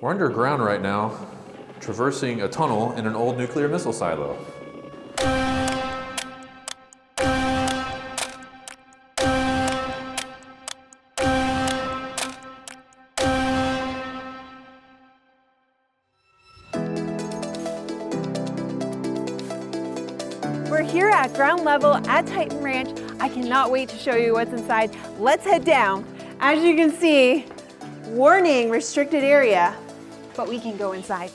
We're underground right now, traversing a tunnel in an old nuclear missile silo. We're here at ground level at Titan Ranch. I cannot wait to show you what's inside. Let's head down. As you can see, warning, restricted area, but we can go inside.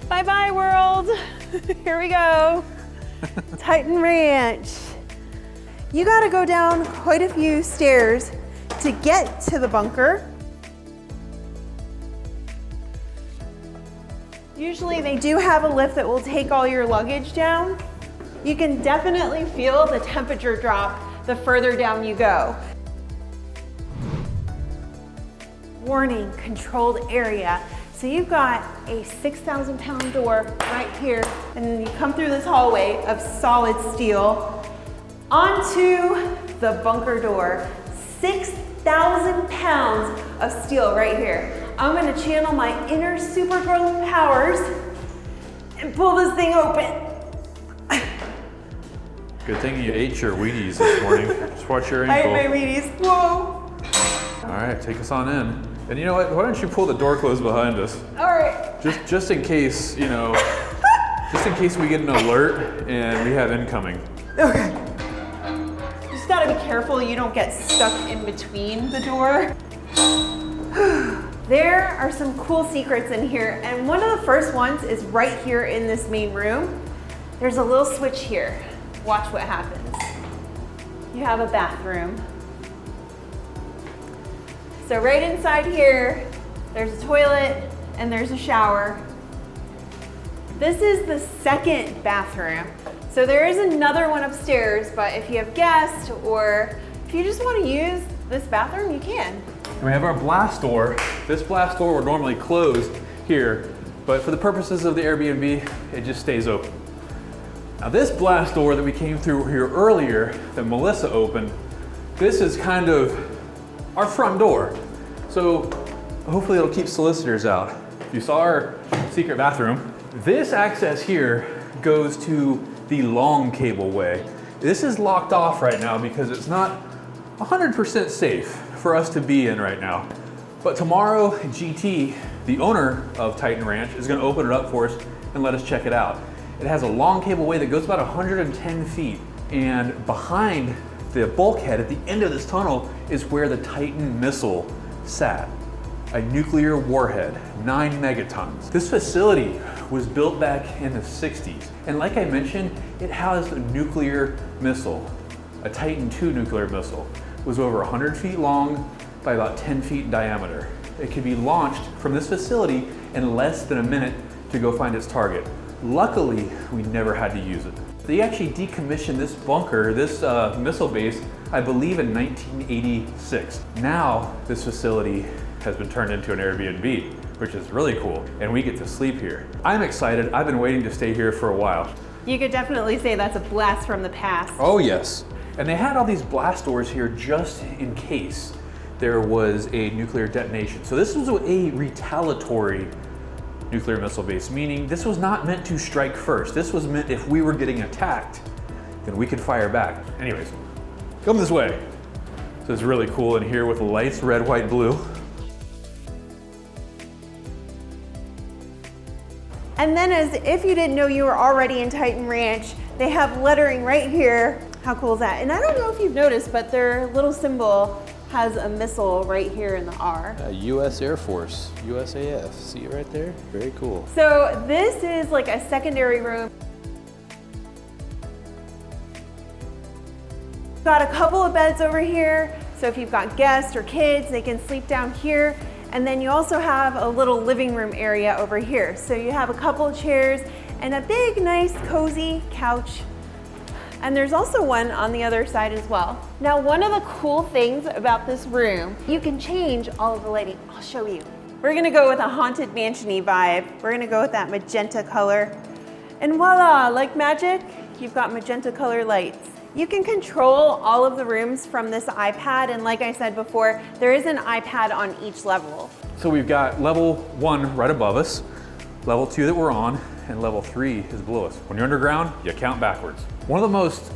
Bye-bye, world. Here we go. Titan Ranch. You gotta go down quite a few stairs to get to the bunker. Usually they do have a lift that will take all your luggage down. You can definitely feel the temperature drop the further down you go. Warning, controlled area. So you've got a 6,000 pound door right here, and then you come through this hallway of solid steel onto the bunker door. 6,000 pounds of steel right here. I'm gonna channel my inner Supergirl powers and pull this thing open. Good thing you ate your Wheaties this morning. Just watch your ankle. I ate my Wheaties, whoa. All right, take us on in. And you know what, why don't you pull the door closed behind us? All right. Just in case, you know, just in case we get an alert and we have incoming. Okay. Just gotta be careful you don't get stuck in between the door. There are some cool secrets in here, and one of the first ones is right here in this main room. There's a little switch here. Watch what happens. You have a bathroom. So right inside here, there's a toilet and there's a shower. This is the second bathroom. So there is another one upstairs, but if you have guests or if you just want to use this bathroom, you can. And we have our blast door. This blast door would normally close here, but for the purposes of the Airbnb, it just stays open. Now this blast door that we came through here earlier, that Melissa opened, this is kind of our front door. So hopefully it'll keep solicitors out. If you saw our secret bathroom, this access here goes to the long cableway. This is locked off right now because it's not 100% safe for us to be in right now. But tomorrow, GT, the owner of Titan Ranch, is gonna open it up for us and let us check it out. It has a long cableway that goes about 110 feet. And behind the bulkhead at the end of this tunnel is where the Titan missile sat. A nuclear warhead, 9 megatons. This facility was built back in the 60s. And like I mentioned, it housed a nuclear missile, a Titan II nuclear missile. It was over 100 feet long by about 10 feet in diameter. It could be launched from this facility in less than a minute to go find its target. Luckily, we never had to use it. They actually decommissioned this bunker, this missile base, I believe in 1986. Now, this facility has been turned into an Airbnb, which is really cool, and we get to sleep here. I'm excited. I've been waiting to stay here for a while. You could definitely say that's a blast from the past. Oh yes. And they had all these blast doors here just in case there was a nuclear detonation. So this was a retaliatory nuclear missile base, meaning this was not meant to strike first. This was meant if we were getting attacked, then we could fire back. Anyways, come this way. So it's really cool in here with the lights, red, white, blue. And then as if you didn't know you were already in Titan Ranch, they have lettering right here. How cool is that? And I don't know if you've noticed, but their little symbol has a missile right here in the R. U.S. Air Force, USAF. See it right there? Very cool. So this is like a secondary room. Got a couple of beds over here. So if you've got guests or kids, they can sleep down here. And then you also have a little living room area over here. So you have a couple of chairs and a big, nice, cozy couch. And there's also one on the other side as well. Now, one of the cool things about this room, you can change all of the lighting. I'll show you. We're gonna go with a haunted mansion-y vibe. We're gonna go with that magenta color. And voila, like magic, you've got magenta color lights. You can control all of the rooms from this iPad, and like I said before, there is an iPad on each level. So we've got level 1 right above us, level 2 that we're on, and level 3 is below us. When you're underground, you count backwards. One of the most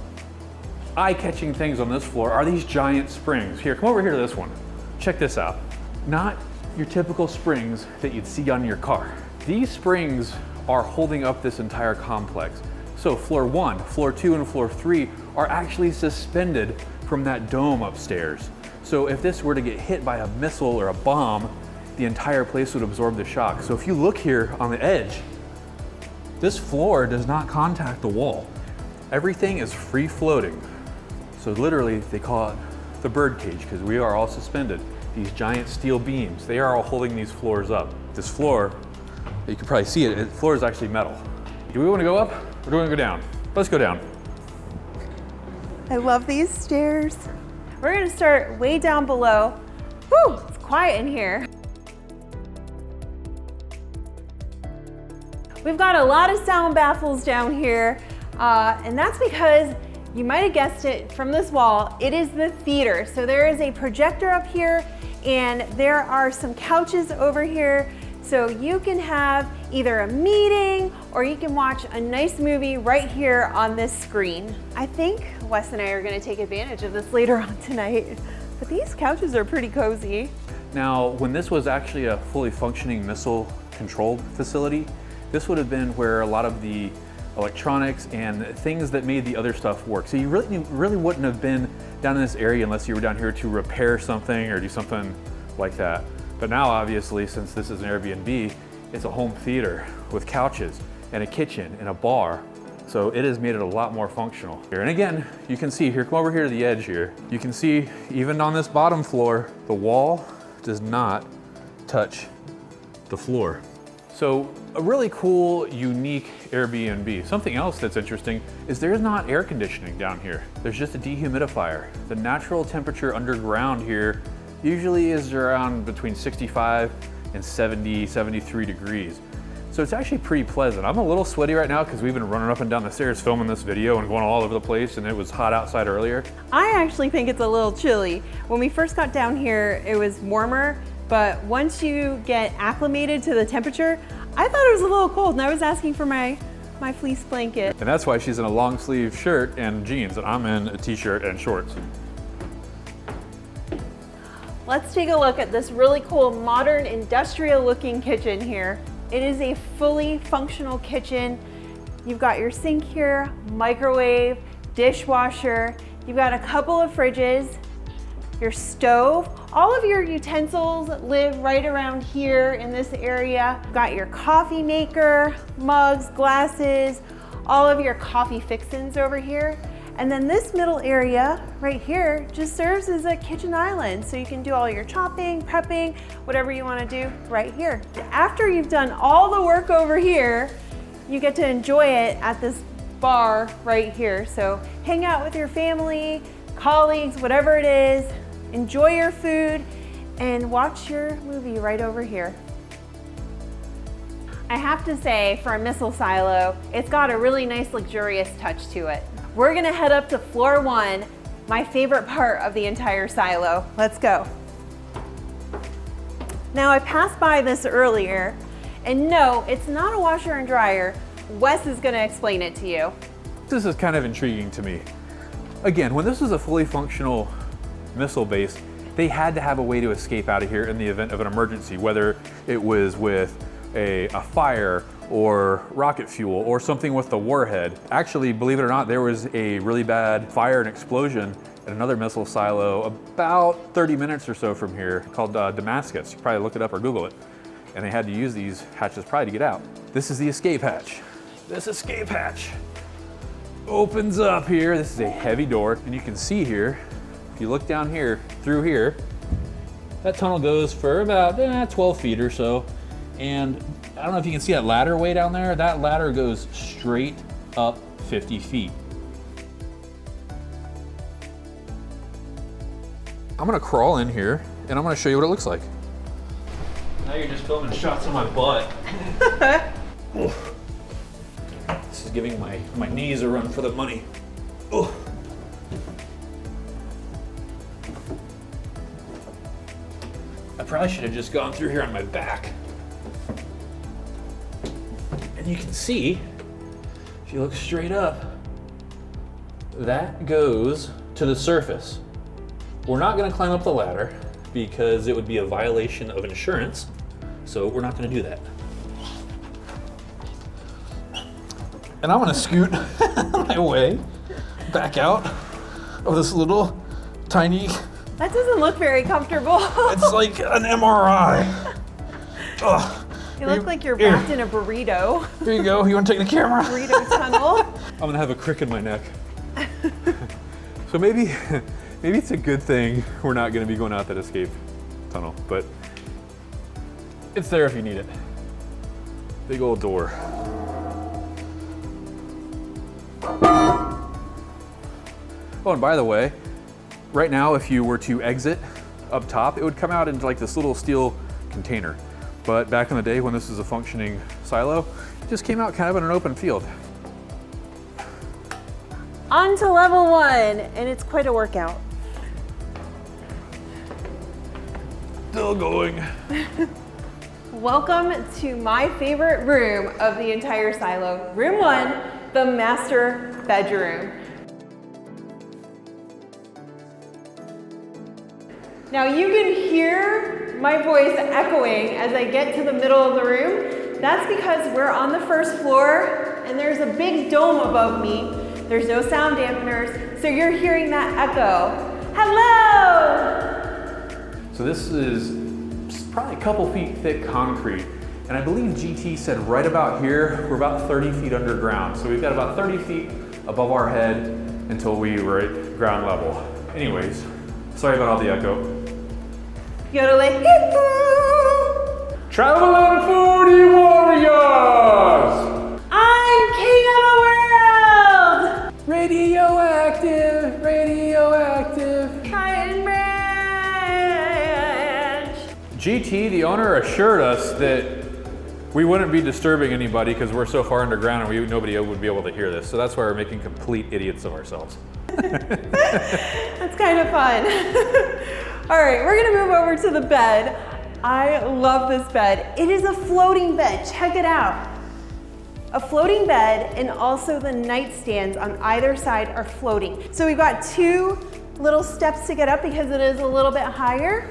eye-catching things on this floor are these giant springs. Here, come over here to this one. Check this out. Not your typical springs that you'd see on your car. These springs are holding up this entire complex. So floor 1, floor 2, and floor 3 are actually suspended from that dome upstairs. So if this were to get hit by a missile or a bomb, the entire place would absorb the shock. So if you look here on the edge, this floor does not contact the wall. Everything is free floating. So literally they call it the bird cage because we are all suspended. These giant steel beams, they are all holding these floors up. This floor, you can probably see it, the floor is actually metal. Do we want to go up or do we want to go down? Let's go down. I love these stairs. We're gonna start way down below. Whew, it's quiet in here. We've got a lot of sound baffles down here, and that's because you might have guessed it from this wall, it is the theater. So there is a projector up here and there are some couches over here. So you can have either a meeting or you can watch a nice movie right here on this screen. I think Wes and I are gonna take advantage of this later on tonight, but these couches are pretty cozy. Now, when this was actually a fully functioning missile controlled facility, this would have been where a lot of the electronics and things that made the other stuff work. So you really wouldn't have been down in this area unless you were down here to repair something or do something like that. But now obviously, since this is an Airbnb, it's a home theater with couches and a kitchen and a bar. So it has made it a lot more functional. Here, and again, you can see here, come over here to the edge here. You can see even on this bottom floor, the wall does not touch the floor. So a really cool, unique Airbnb. Something else that's interesting is there's not air conditioning down here. There's just a dehumidifier. The natural temperature underground here usually is around between 65 and 70, 73 degrees. So it's actually pretty pleasant. I'm a little sweaty right now because we've been running up and down the stairs filming this video and going all over the place, and it was hot outside earlier. I actually think it's a little chilly. When we first got down here, it was warmer, but once you get acclimated to the temperature, I thought it was a little cold and I was asking for my fleece blanket. And that's why she's in a long sleeve shirt and jeans and I'm in a t-shirt and shorts. Let's take a look at this really cool modern industrial looking kitchen here. It is a fully functional kitchen. You've got your sink here, microwave, dishwasher. You've got a couple of fridges, your stove. All of your utensils live right around here in this area. You've got your coffee maker, mugs, glasses, all of your coffee fixins over here. And then this middle area right here just serves as a kitchen island. So you can do all your chopping, prepping, whatever you want to do right here. After you've done all the work over here, you get to enjoy it at this bar right here. So hang out with your family, colleagues, whatever it is, enjoy your food, and watch your movie right over here. I have to say, for a missile silo, it's got a really nice luxurious touch to it. We're gonna head up to floor 1, my favorite part of the entire silo. Let's go. Now, I passed by this earlier, and no, it's not a washer and dryer. Wes is gonna explain it to you. This is kind of intriguing to me. Again, when this was a fully functional missile base, they had to have a way to escape out of here in the event of an emergency, whether it was with a fire or rocket fuel or something with the warhead. Actually, believe it or not, there was a really bad fire and explosion at another missile silo about 30 minutes or so from here called Damascus. You can probably look it up or Google it. And they had to use these hatches probably to get out. This is the escape hatch. This escape hatch opens up here. This is a heavy door, and you can see here, if you look down here, through here, that tunnel goes for about 12 feet or so. And I don't know if you can see that ladder way down there. That ladder goes straight up 50 feet. I'm gonna crawl in here and I'm gonna show you what it looks like. Now you're just filming shots of my butt. This is giving my knees a run for the money. Oh. probably should have just gone through here on my back. And you can see, if you look straight up, that goes to the surface. We're not gonna climb up the ladder because it would be a violation of insurance, so we're not gonna do that. And I'm gonna scoot my way back out of this little tiny, That doesn't look very comfortable. it's like an MRI. Ugh. You look like you're wrapped in a burrito. Here you go, you wanna take the camera? Burrito tunnel. I'm gonna have a crick in my neck. So maybe it's a good thing we're not gonna be going out that escape tunnel, but it's there if you need it. Big old door. Oh, and by the way, right now if you were to exit up top, it would come out into like this little steel container. But back in the day when this was a functioning silo, it just came out kind of in an open field. On to level 1, and it's quite a workout. Still going. Welcome to my favorite room of the entire silo. Room 1, the master bedroom. Now you can hear my voice echoing as I get to the middle of the room. That's because we're on the first floor and there's a big dome above me. There's no sound dampeners, so you're hearing that echo. Hello! So this is probably a couple feet thick concrete. And I believe GT said right about here, we're about 30 feet underground. So we've got about 30 feet above our head until we were at ground level. Anyways, sorry about all the echo. Yodeling. Traveling 40 warriors! I'm king of the world! Radioactive, radioactive. Titan Branch! GT, the owner, assured us that we wouldn't be disturbing anybody because we're so far underground and nobody would be able to hear this. So that's why we're making complete idiots of ourselves. That's kind of fun. All right, we're gonna move over to the bed. I love this bed. It is a floating bed, check it out. A floating bed, and also the nightstands on either side are floating. So we've got 2 little steps to get up because it is a little bit higher.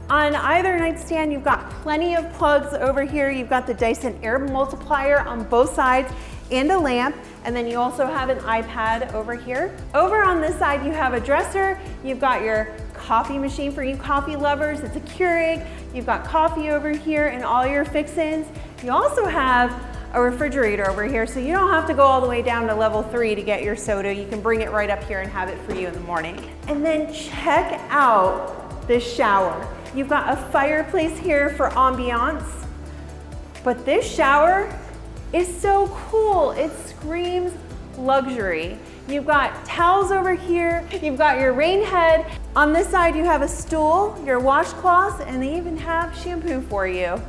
On either nightstand, you've got plenty of plugs over here. You've got the Dyson air multiplier on both sides and a lamp. And then you also have an iPad over here. Over on this side, you have a dresser. You've got your coffee machine for you coffee lovers. It's a Keurig. You've got coffee over here and all your fixins. You also have a refrigerator over here, so you don't have to go all the way down to level 3 to get your soda. You can bring it right up here and have it for you in the morning. And then check out this shower. You've got a fireplace here for ambiance, but this shower is so cool. It screams luxury. You've got towels over here. You've got your rain head. On this side, you have a stool, your washcloths, and they even have shampoo for you.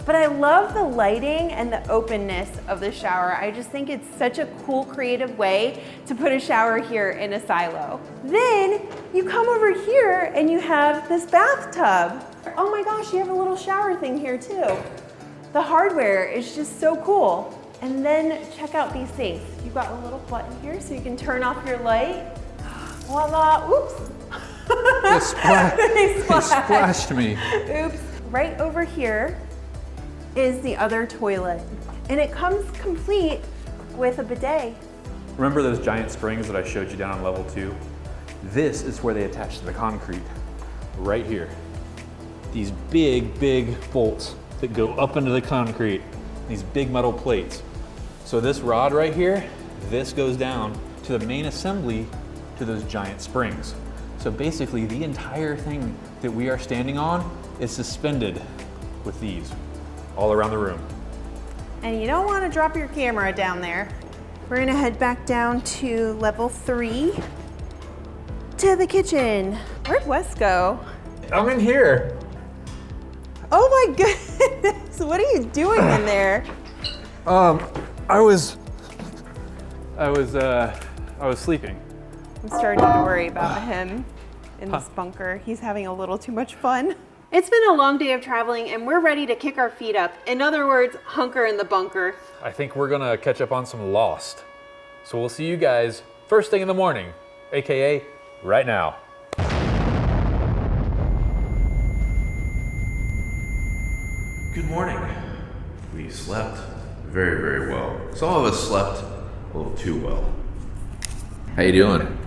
But I love the lighting and the openness of the shower. I just think it's such a cool, creative way to put a shower here in a silo. Then you come over here and you have this bathtub. Oh my gosh, you have a little shower thing here too. The hardware is just so cool. And then check out these things. You've got a little button here so you can turn off your light. Voila, oops. They splashed me. Oops. Right over here is the other toilet. And it comes complete with a bidet. Remember those giant springs that I showed you down on level 2? This is where they attach to the concrete, right here. These big, big bolts that go up into the concrete, these big metal plates. So this rod right here, this goes down to the main assembly to those giant springs. So basically the entire thing that we are standing on is suspended with these all around the room. And you don't want to drop your camera down there. We're gonna head back down to level 3 to the kitchen. Where'd Wes go? I'm in here. Oh my goodness, what are you doing in there? I was sleeping. I'm starting to worry about him in this bunker. He's having a little too much fun. It's been a long day of traveling and we're ready to kick our feet up. In other words, hunker in the bunker. I think we're gonna catch up on some Lost. So we'll see you guys first thing in the morning, AKA right now. Good morning. We slept very, very well. Some of us slept a little too well. How you doing?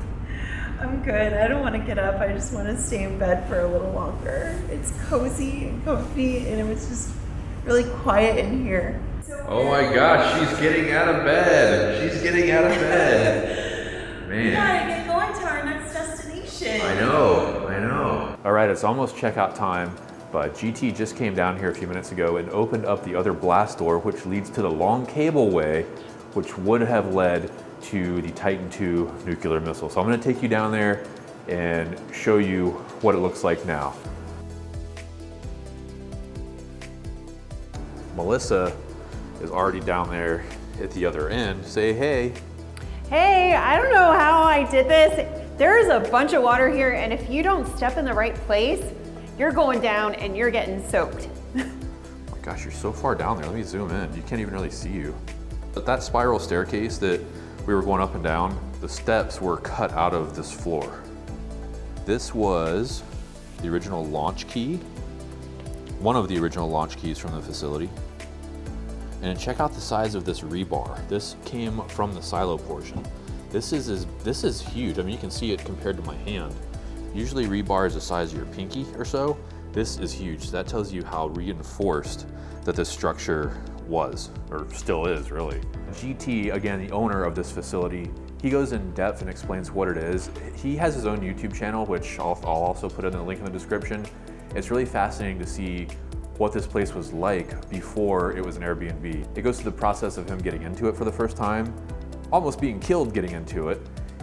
I'm good. I don't want to get up. I just want to stay in bed for a little longer. It's cozy and comfy, and it was just really quiet in here. Oh my gosh, she's getting out of bed. She's getting out of bed. Man. We gotta get going to our next destination. I know. All right, it's almost checkout time, but GT just came down here a few minutes ago and opened up the other blast door, which leads to the long cableway, which would have led to the Titan II nuclear missile. So I'm gonna take you down there and show you what it looks like now. Melissa is already down there at the other end. Say hey. Hey, I don't know how I did this. There's a bunch of water here, and if you don't step in the right place, you're going down and you're getting soaked. Oh my gosh, you're so far down there. Let me zoom in. You can't even really see you. But that spiral staircase that we were going up and down, the steps were cut out of this floor. This was the original launch key, one of the original launch keys from the facility. And check out the size of this rebar. This came from the silo portion. This is huge. I mean, you can see it compared to my hand. Usually rebar is the size of your pinky or so. This is huge. That tells you how reinforced that this structure was, or still is really. GT, again, the owner of this facility, he goes in depth and explains what it is. He has his own YouTube channel, which I'll also put in the link in the description. It's really fascinating to see what this place was like before it was an Airbnb. It goes through the process of him getting into it for the first time, almost being killed getting into it,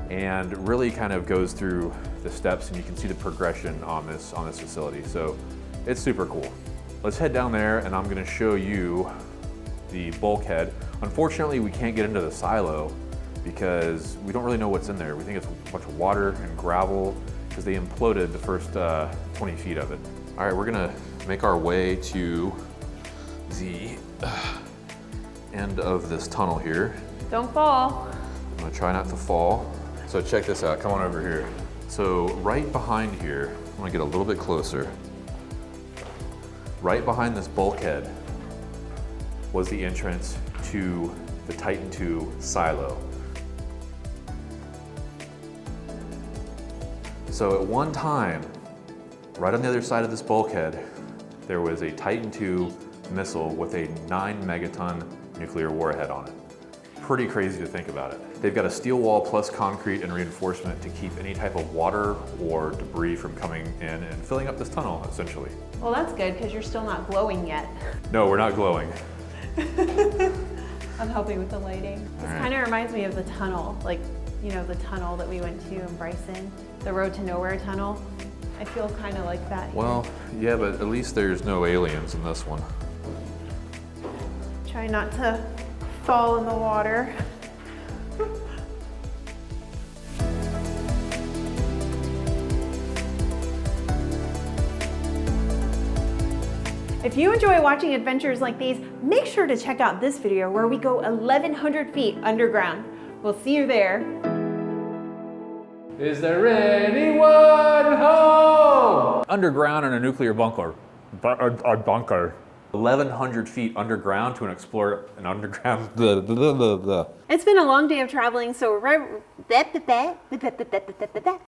and really kind of goes through the steps, and you can see the progression on this facility. So it's super cool. Let's head down there and I'm gonna show you the bulkhead. Unfortunately, we can't get into the silo because we don't really know what's in there. We think it's a bunch of water and gravel because they imploded the first 20 feet of it. All right, we're gonna make our way to the end of this tunnel here. Don't fall. I'm gonna try not to fall. So check this out, come on over here. So right behind here, I'm gonna get a little bit closer. Right behind this bulkhead was the entrance to the Titan II silo. So at one time, right on the other side of this bulkhead, there was a Titan II missile with a 9 megaton nuclear warhead on it. Pretty crazy to think about it. They've got a steel wall plus concrete and reinforcement to keep any type of water or debris from coming in and filling up this tunnel, essentially. Well, that's good because you're still not glowing yet. No, we're not glowing. I'm helping with the lighting. This kind of reminds me of the tunnel, like, you know, the tunnel that we went to in Bryson, the Road to Nowhere tunnel. I feel kind of like that. Well, yeah, but at least there's no aliens in this one. Try not to fall in the water. If you enjoy watching adventures like these, make sure to check out this video where we go 1,100 feet underground. We'll see you there. Is there anyone home? Underground in a nuclear bunker. A bunker. 1,100 feet underground to explore an underground. It's been a long day of traveling, so